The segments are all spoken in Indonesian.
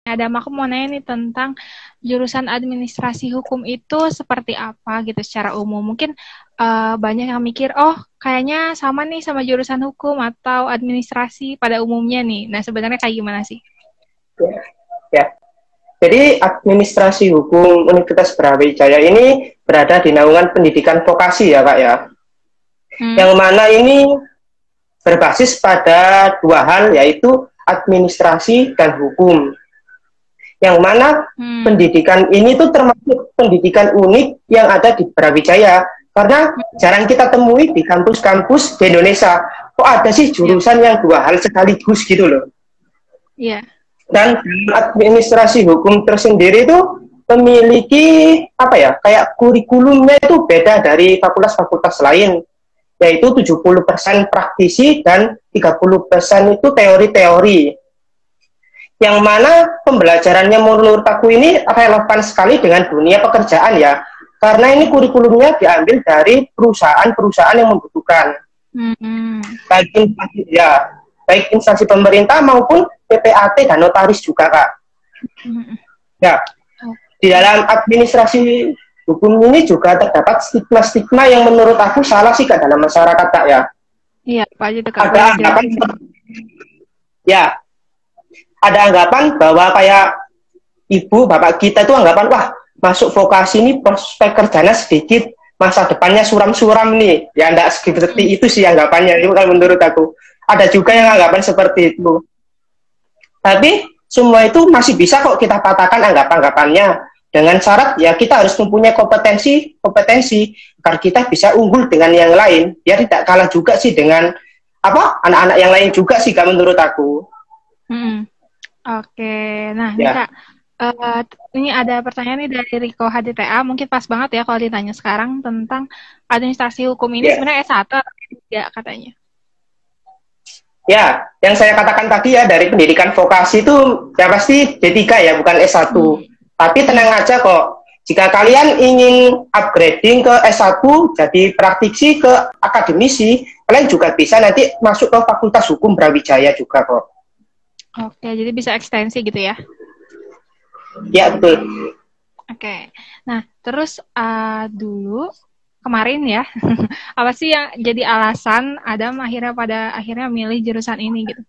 Adam, aku mau nanya nih tentang jurusan administrasi hukum itu seperti apa gitu secara umum. Mungkin banyak yang mikir, oh kayaknya sama nih sama jurusan hukum atau administrasi pada umumnya nih. Nah sebenarnya kayak gimana sih? Ya, ya. Jadi administrasi hukum Universitas Brawijaya ini berada di naungan pendidikan vokasi ya Kak ya. Yang mana ini berbasis pada dua hal, yaitu administrasi dan hukum. Yang mana pendidikan ini tuh termasuk pendidikan unik yang ada di Brawijaya, karena jarang kita temui di kampus-kampus di Indonesia. Kok ada sih jurusan yang dua hal sekaligus gitu loh. Iya. Dan administrasi hukum tersendiri itu memiliki apa ya, kayak kurikulumnya itu beda dari fakultas-fakultas lain, yaitu 70% praktisi dan 30% itu teori-teori. Yang mana pembelajarannya menurut aku ini relevan sekali dengan dunia pekerjaan ya, karena ini kurikulumnya diambil dari perusahaan-perusahaan yang membutuhkan, baik instansi pemerintah maupun PPAT dan notaris juga Kak. Ya, di dalam administrasi hukum ini juga terdapat stigma-stigma yang menurut aku salah sih Kak dalam masyarakat Kak ya. Iya, Pak Jadi Kak. Ada anggapan, ya, ada anggapan bahwa kayak ibu bapak kita itu anggapan, wah masuk vokasi ini prospek kerjanya sedikit, masa depannya suram-suram nih. Ya enggak seperti itu sih anggapannya, itu kan menurut aku. Ada juga yang anggapan seperti itu. Tapi semua itu masih bisa kok kita patahkan anggapan-anggapannya, dengan syarat ya kita harus mempunyai kompetensi agar kita bisa unggul dengan yang lain, biar tidak kalah juga sih dengan apa anak-anak yang lain juga sih Kak menurut aku. Oke, nah nih Kak, ini ada pertanyaan nih dari Riko HDTA, mungkin pas banget ya kalau ditanya sekarang tentang administrasi hukum ini sebenarnya S1 atau tidak katanya. Ya, yang saya katakan tadi ya, dari pendidikan vokasi itu ya pasti D3 ya, bukan S1. Tapi tenang aja kok, jika kalian ingin upgrading ke S1 jadi praktisi ke akademisi, kalian juga bisa nanti masuk ke Fakultas Hukum Brawijaya juga kok. Oke, jadi bisa ekstensi gitu ya? Ya, betul. Oke, nah terus dulu kemarin ya, apa sih yang jadi alasan Adam pada akhirnya milih jurusan ini gitu?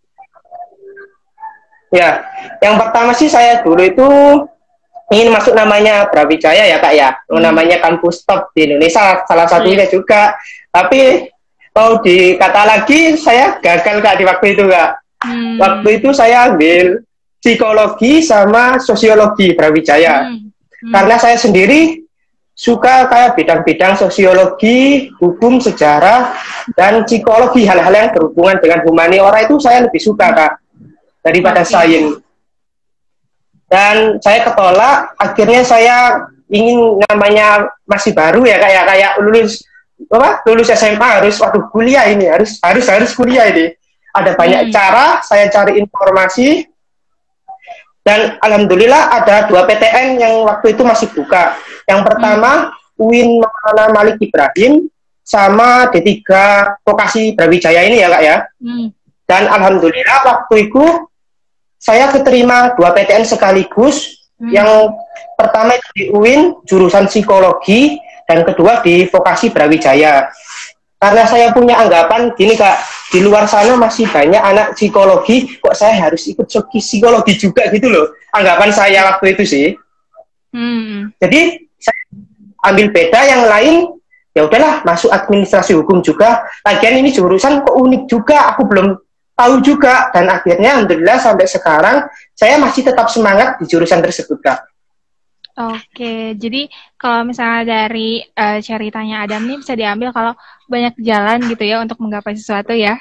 Ya, yang pertama sih saya dulu itu ingin masuk namanya Brawijaya ya Kak ya, namanya kampus top di Indonesia, salah satunya juga. Tapi mau dikata lagi, saya gagal Kak di waktu itu Kak. Waktu itu saya ambil psikologi sama sosiologi Brawijaya. Karena saya sendiri suka kayak bidang-bidang sosiologi, hukum, sejarah, dan psikologi, hal-hal yang berhubungan dengan humaniora itu saya lebih suka Kak daripada sains. Dan saya ketolak, akhirnya saya ingin namanya masih baru ya kayak lulus SMA harus kuliah ini, harus kuliah ini. Ada banyak cara, saya cari informasi, dan alhamdulillah ada 2 PTN yang waktu itu masih buka. Yang pertama UIN Maulana Malik Ibrahim sama D3 Vokasi Brawijaya ini ya Kak ya. Dan alhamdulillah waktu itu saya keterima 2 PTN sekaligus. Yang pertama itu di UIN jurusan psikologi, dan kedua di Vokasi Brawijaya. Karena saya punya anggapan gini Kak, di luar sana masih banyak anak psikologi, kok saya harus ikut psikologi juga gitu loh. Anggapan saya waktu itu sih. Jadi saya ambil beda, yang lain ya udahlah masuk administrasi hukum juga. Lagian ini jurusan kok unik juga, aku belum tahu juga, dan akhirnya alhamdulillah sampai sekarang saya masih tetap semangat di jurusan tersebut Kak. Oke, jadi kalau misalnya dari ceritanya Adam nih bisa diambil kalau banyak jalan gitu ya untuk menggapai sesuatu ya.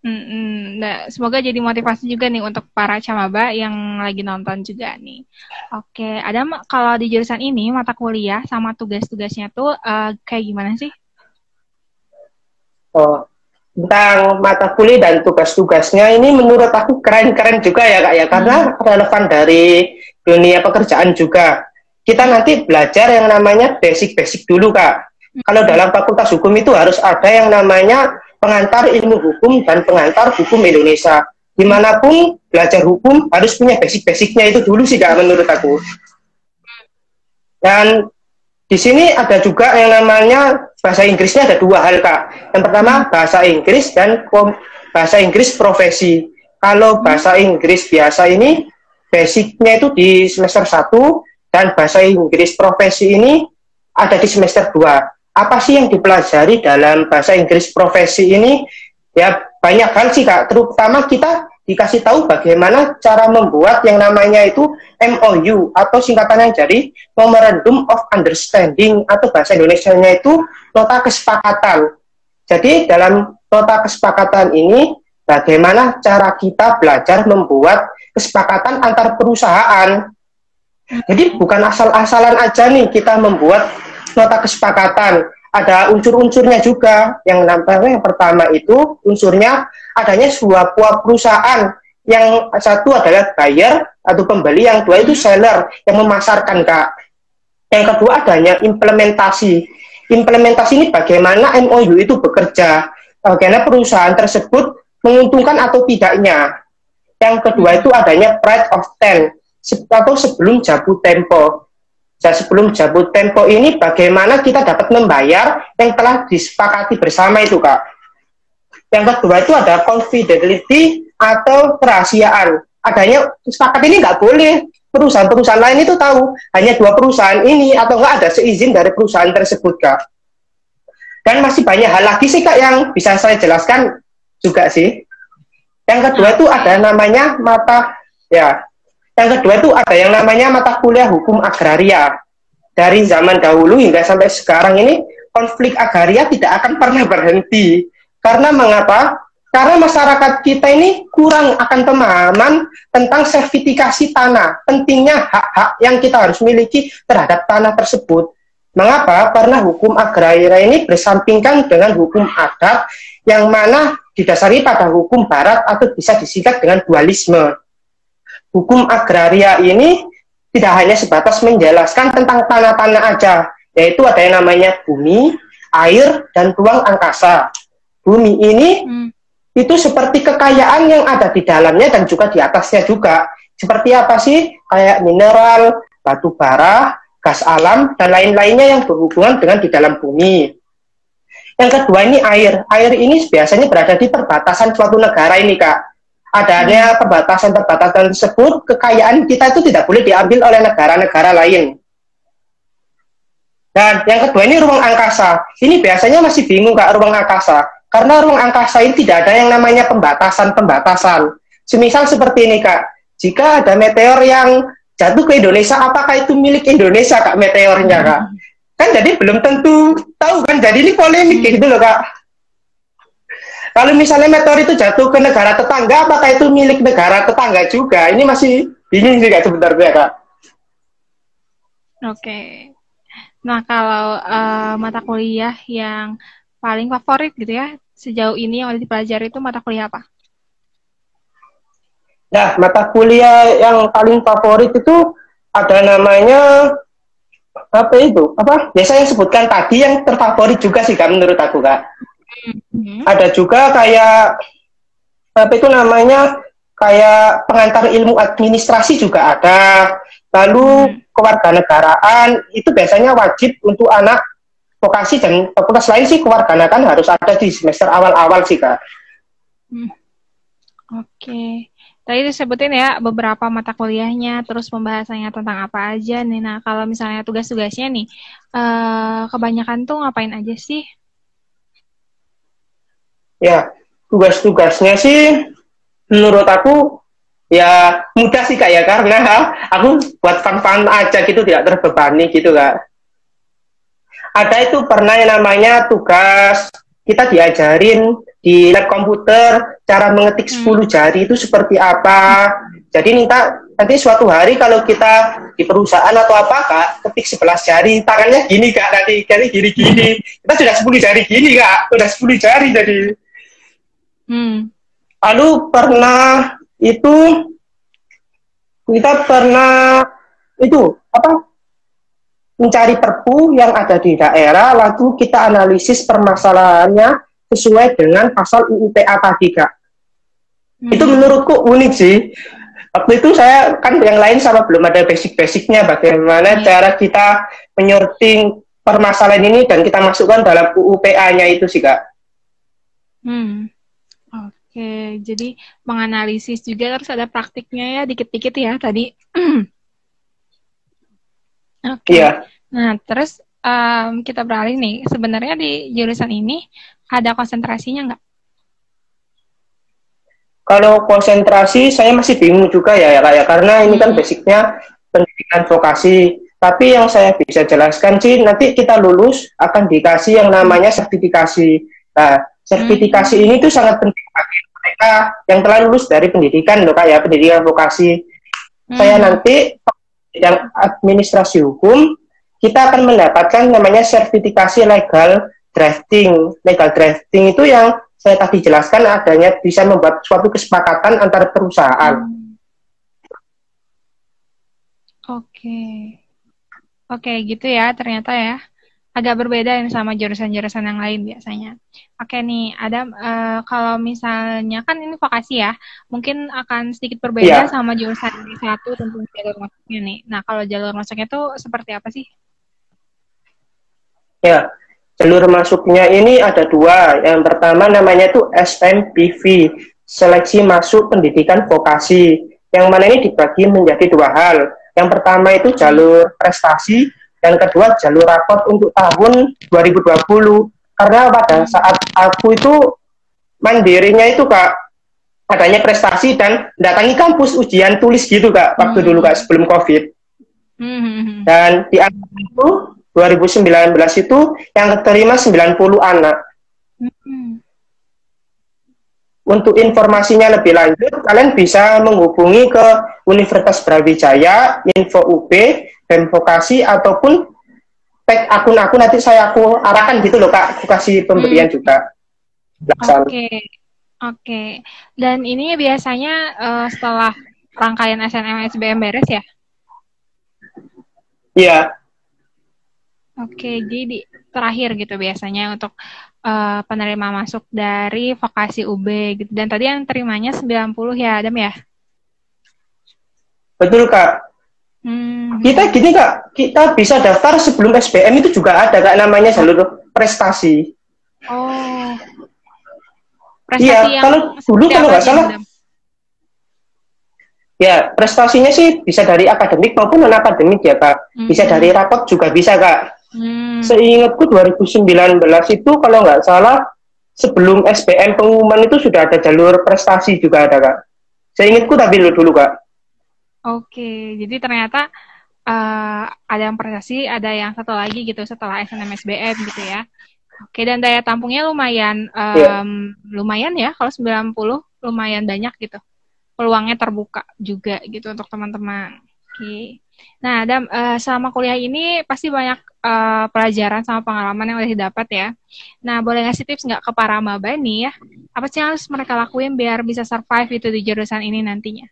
Nah, semoga jadi motivasi juga nih untuk para camaba yang lagi nonton juga nih. Oke, Adam, kalau di jurusan ini mata kuliah sama tugas-tugasnya tuh kayak gimana sih? Tentang mata kuliah dan tugas-tugasnya ini menurut aku keren-keren juga ya Kak ya, karena relevan dari dunia pekerjaan juga. Kita nanti belajar yang namanya basic-basic dulu Kak. Kalau dalam Fakultas Hukum itu harus ada yang namanya pengantar ilmu hukum dan pengantar hukum Indonesia. dimanapun belajar hukum harus punya basic-basicnya itu dulu sih Kak menurut aku. Dan di sini ada juga yang namanya bahasa Inggrisnya ada dua hal Kak. Yang pertama bahasa Inggris dan bahasa Inggris profesi. Kalau bahasa Inggris biasa ini basicnya itu di semester 1 dan bahasa Inggris profesi ini ada di semester 2. Apa sih yang dipelajari dalam bahasa Inggris profesi ini? Ya banyak hal sih Kak, terutama kita dikasih tahu bagaimana cara membuat yang namanya itu MOU atau singkatannya jadi Memorandum of Understanding atau bahasa Indonesianya itu nota kesepakatan. Jadi dalam nota kesepakatan ini bagaimana cara kita belajar membuat kesepakatan antar perusahaan. Jadi bukan asal-asalan aja nih kita membuat nota kesepakatan. Ada unsur-unsurnya juga. Yang pertama itu unsurnya adanya sebuah perusahaan. Yang satu adalah buyer atau pembeli, yang dua itu seller yang memasarkan Kak. Yang kedua adanya implementasi. Implementasi ini bagaimana MOU itu bekerja, bagaimana perusahaan tersebut menguntungkan atau tidaknya. Yang kedua itu adanya pride of ten atau sebelum jabut tempo. Sebelum jabut tempo ini bagaimana kita dapat membayar yang telah disepakati bersama itu Kak. Yang kedua itu ada confidentiality atau kerahasiaan. Adanya sepakat ini nggak boleh perusahaan-perusahaan lain itu tahu. Hanya dua perusahaan ini atau nggak ada seizin dari perusahaan tersebut Kak. Dan masih banyak hal lagi sih Kak yang bisa saya jelaskan juga sih. Yang kedua itu ada namanya Yang kedua itu ada yang namanya mata kuliah hukum agraria. Dari zaman dahulu hingga sampai sekarang ini konflik agraria tidak akan pernah berhenti. Karena mengapa? Karena masyarakat kita ini kurang akan pemahaman tentang sertifikasi tanah. Pentingnya hak-hak yang kita harus miliki terhadap tanah tersebut. Mengapa? Karena hukum agraria ini bersampingkan dengan hukum adat yang mana didasari pada hukum barat atau bisa disingkat dengan dualisme. Hukum agraria ini tidak hanya sebatas menjelaskan tentang tanah-tanah aja, yaitu ada yang namanya bumi, air, dan ruang angkasa. Bumi ini itu seperti kekayaan yang ada di dalamnya dan juga di atasnya juga. Seperti apa sih? Kayak mineral, batu bara, gas alam, dan lain-lainnya yang berhubungan dengan di dalam bumi. Yang kedua ini air. Air ini biasanya berada di perbatasan suatu negara ini Kak. Adanya perbatasan-perbatasan tersebut, kekayaan kita itu tidak boleh diambil oleh negara-negara lain. Dan yang kedua ini ruang angkasa. Ini biasanya masih bingung Kak ruang angkasa. Karena ruang angkasa ini tidak ada yang namanya pembatasan-pembatasan. Semisal seperti ini Kak, jika ada meteor yang jatuh ke Indonesia, apakah itu milik Indonesia Kak meteornya Kak? Kan jadi belum tentu tahu kan, jadi ini polemik gitu loh Kak. Kalau misalnya meteor itu jatuh ke negara tetangga, apakah itu milik negara tetangga juga? Ini masih bingung sih Kak sebenarnya Kak. Oke. Nah kalau mata kuliah yang paling favorit gitu ya, sejauh ini yang udah dipelajari itu mata kuliah apa? Nah, mata kuliah yang paling favorit itu ada namanya ya saya sebutkan tadi yang terfavorit juga sih Kak menurut aku Kak. Ada juga kayak kayak pengantar ilmu administrasi juga ada. Lalu kewarganegaraan itu biasanya wajib untuk anak vokasi dan fakultas lain sih kewarganegaraan harus ada di semester awal-awal sih Kak. Oke. Tadi disebutin ya beberapa mata kuliahnya, terus pembahasannya tentang apa aja nih. Nah, kalau misalnya tugas-tugasnya nih, kebanyakan tuh ngapain aja sih? Ya, tugas-tugasnya sih menurut aku ya mudah sih Kak ya, karena aku buat fun-fun aja gitu, tidak terbebani gitu Kak. Ada itu pernah yang namanya tugas, kita diajarin di lab komputer cara mengetik 10 jari itu seperti apa. Jadi nanti suatu hari kalau kita di perusahaan atau apa Kak, ketik 11 jari, tangannya gini Kak, nanti gini-gini. Kita sudah 10 jari gini Kak, sudah 10 jari jadi. Lalu kita pernah mencari perpu yang ada di daerah, lalu kita analisis permasalahannya sesuai dengan pasal UU PA tadi Kak. Itu menurutku unik sih. Waktu itu saya kan yang lain sama belum ada basic-basicnya bagaimana cara kita menyorting permasalahan ini dan kita masukkan dalam UUPA-nya itu sih Kak. Oke, jadi menganalisis juga terus ada praktiknya ya dikit-dikit ya tadi. Oke. Iya. Nah, terus kita beralih nih. Sebenarnya di jurusan ini ada konsentrasinya nggak? Kalau konsentrasi saya masih bingung juga ya Kak ya, karena ini kan basicnya pendidikan vokasi. Tapi yang saya bisa jelaskan sih nanti kita lulus akan dikasih yang namanya sertifikasi. Nah, sertifikasi ini tuh sangat penting bagi mereka yang telah lulus dari pendidikan loh Kak ya, pendidikan vokasi. Saya nanti yang administrasi hukum kita akan mendapatkan namanya sertifikasi legal drafting. Legal drafting itu yang saya tadi jelaskan adanya bisa membuat suatu kesepakatan antar perusahaan. Oke, gitu ya ternyata ya. Agak berbeda sama jurusan-jurusan yang lain biasanya. Oke nih, Adam, kalau misalnya kan ini vokasi ya, mungkin akan sedikit berbeda sama jurusan D1 tentang jalur masuknya nih. Nah, kalau jalur masuknya itu seperti apa sih? Ya, jalur masuknya ini ada dua. Yang pertama namanya itu SMPV, Seleksi Masuk Pendidikan Vokasi. Yang mana ini dibagi menjadi dua hal. Yang pertama itu jalur prestasi, yang kedua jalur rapot untuk tahun 2020. Karena pada saat aku itu mandirinya itu Kak, adanya prestasi dan datangi kampus ujian tulis gitu Kak, waktu dulu Kak sebelum COVID. Dan di akhir itu 2019 itu yang terima 90 anak. Untuk informasinya lebih lanjut, kalian bisa menghubungi ke Universitas Brawijaya, Info UB, BEM Vokasi, ataupun tag akun-akun nanti aku arahkan gitu loh Kak, aku kasih pemberian juga. Oke. Dan ini biasanya setelah rangkaian SNM-SBM beres ya? Iya. Oke, jadi terakhir gitu biasanya untuk penerima masuk dari vokasi UB gitu. Dan tadi yang terimanya 90 ya, Adam ya? Betul Kak. Kita gini Kak, kita bisa daftar sebelum SBM itu juga ada Kak, namanya jalur prestasi. Oh. Prestasi iya, kalau dulu kalau nggak salah. Ya, prestasinya sih bisa dari akademik maupun non-akademik ya Kak. Bisa dari rapot juga bisa Kak. Seingatku 2019 itu kalau nggak salah sebelum SBM pengumuman itu sudah ada jalur prestasi juga ada Kak. Seingatku tapi dulu Kak. Oke, jadi ternyata ada yang prestasi, ada yang satu lagi gitu setelah SNM-SBM gitu ya. Oke, dan daya tampungnya lumayan lumayan ya kalau 90 lumayan banyak gitu. Peluangnya terbuka juga gitu untuk teman-teman. Oke. Nah, Adam, selama kuliah ini pasti banyak pelajaran sama pengalaman yang udah didapat ya. Nah, boleh ngasih tips nggak ke para maba nih ya? Apa sih yang harus mereka lakuin biar bisa survive itu di jurusan ini nantinya?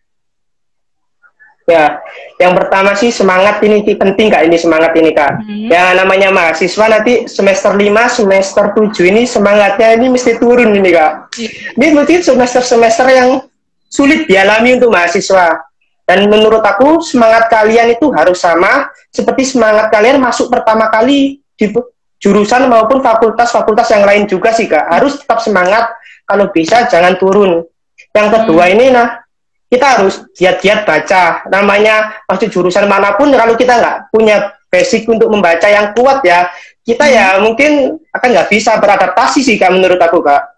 Ya, yang pertama sih semangat ini penting Kak, ini semangat ini Kak. Ya namanya mahasiswa nanti semester 5, semester 7 ini semangatnya ini mesti turun ini Kak. Ini mungkin semester-semester yang sulit dialami untuk mahasiswa. Dan menurut aku semangat kalian itu harus sama seperti semangat kalian masuk pertama kali di jurusan maupun fakultas-fakultas yang lain juga sih Kak. Harus tetap semangat, kalau bisa jangan turun. Yang kedua ini kita harus giat-giat baca. Namanya masuk jurusan manapun kalau kita nggak punya basic untuk membaca yang kuat ya, kita ya mungkin akan nggak bisa beradaptasi sih Kak, menurut aku Kak.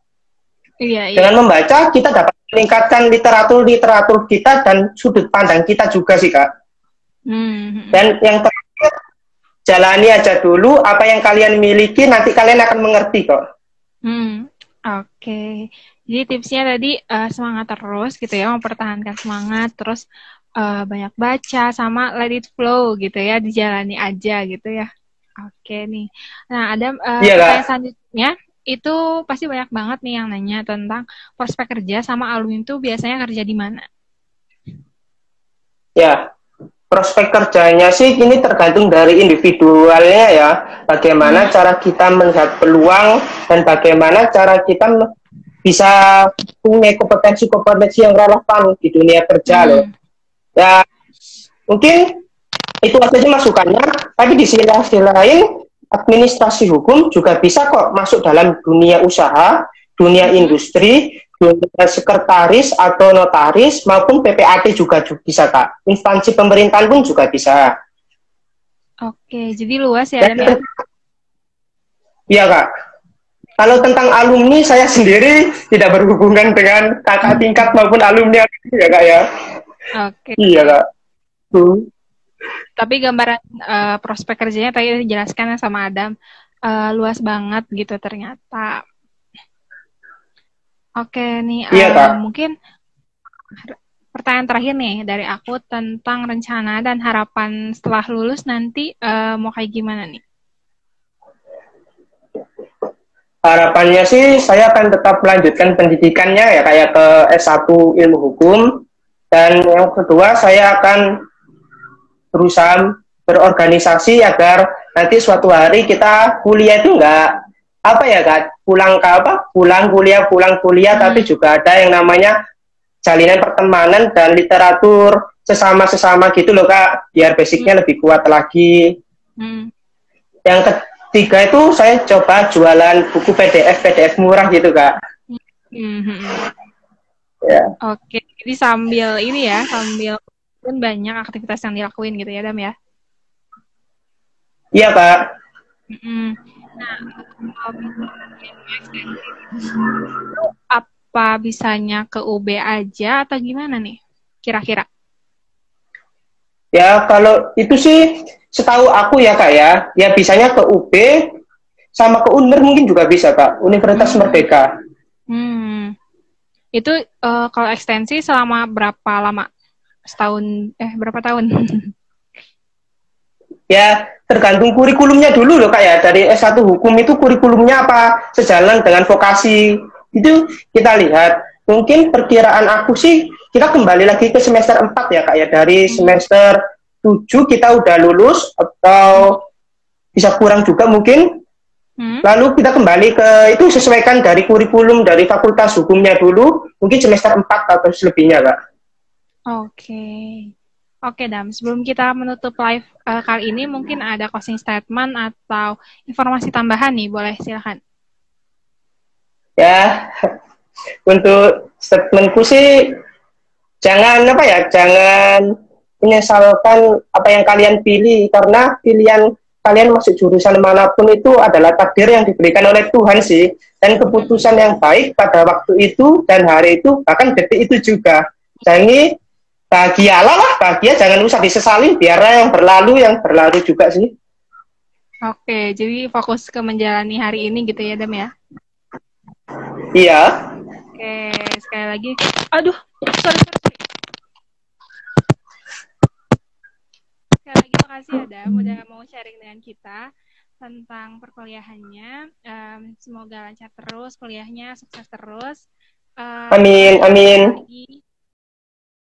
Iya. Dengan membaca kita dapat meningkatkan literatur kita dan sudut pandang kita juga sih Kak. Dan yang terakhir, jalani aja dulu apa yang kalian miliki, nanti kalian akan mengerti kok. Oke. Jadi tipsnya tadi semangat terus gitu ya, mempertahankan semangat, terus banyak baca sama let it flow gitu ya, dijalani aja gitu ya. Oke nih. Nah, ada pertanyaan selanjutnya. Itu pasti banyak banget nih yang nanya tentang prospek kerja sama alumni itu biasanya kerja di mana? Ya, prospek kerjanya sih ini tergantung dari individualnya ya. Bagaimana cara kita melihat peluang dan bagaimana cara kita bisa punya kompetensi-kompetensi yang relevan di dunia kerja loh. Ya, mungkin itu aja masukannya, tapi di sisi lain administrasi hukum juga bisa kok masuk dalam dunia usaha, dunia industri, dunia sekretaris atau notaris maupun PPAT juga bisa Kak. Instansi pemerintahan pun juga bisa. Oke, jadi luas ya, Adam ya? Iya Kak. Kalau tentang alumni, saya sendiri tidak berhubungan dengan kakak tingkat maupun alumni ya Kak ya. Oke. Iya Kak. Tapi gambaran prospek kerjanya tadi dijelaskan sama Adam, luas banget gitu ternyata. Oke nih, Iya, mungkin pertanyaan terakhir nih dari aku tentang rencana dan harapan setelah lulus nanti mau kayak gimana nih? Harapannya sih saya akan tetap melanjutkan pendidikannya ya kayak ke S1 ilmu hukum, dan yang kedua saya akan berusaha berorganisasi agar nanti suatu hari kita kuliah itu enggak apa ya Kak, pulang kuliah tapi juga ada yang namanya jalinan pertemanan dan literatur sesama gitu loh Kak, biar basicnya lebih kuat lagi. Yang ketiga itu saya coba jualan buku PDF murah gitu Kak. Ya. Oke, jadi sambil ini ya, sambil pun banyak aktivitas yang dilakuin gitu ya Dam ya? Iya Kak. Nah, apa bisanya ke UB aja atau gimana nih kira-kira? Ya kalau itu sih setahu aku ya Kak ya bisanya ke UB sama ke UNER mungkin juga bisa Kak, Universitas Merdeka. Itu kalau ekstensi selama berapa lama? Setahun, berapa tahun? Ya tergantung kurikulumnya dulu loh Kak ya, dari S1 hukum itu kurikulumnya apa, sejalan dengan vokasi, itu kita lihat. Mungkin perkiraan aku sih kita kembali lagi ke semester 4 ya Kak ya, dari semester 7 kita udah lulus atau bisa kurang juga mungkin. Lalu kita kembali ke itu, sesuaikan dari kurikulum dari fakultas hukumnya dulu, mungkin semester 4 atau selebihnya Kak. Oke Dam, sebelum kita menutup live kali ini mungkin ada closing statement atau informasi tambahan nih, boleh silakan. Ya, untuk statementku sih jangan menyesalkan apa yang kalian pilih, karena pilihan kalian masuk jurusan manapun itu adalah takdir yang diberikan oleh Tuhan sih, dan keputusan yang baik pada waktu itu dan hari itu, bahkan detik itu juga. Jadi bahagia, jangan usah disesalin, biar yang berlalu juga sih. Oke, jadi fokus ke menjalani hari ini gitu ya Dam ya? Iya. Oke, sekali lagi, aduh, sorry. Sekali lagi makasih Adam udah mau sharing dengan kita tentang perkuliahannya. Semoga lancar terus kuliahnya, sukses terus. Amin.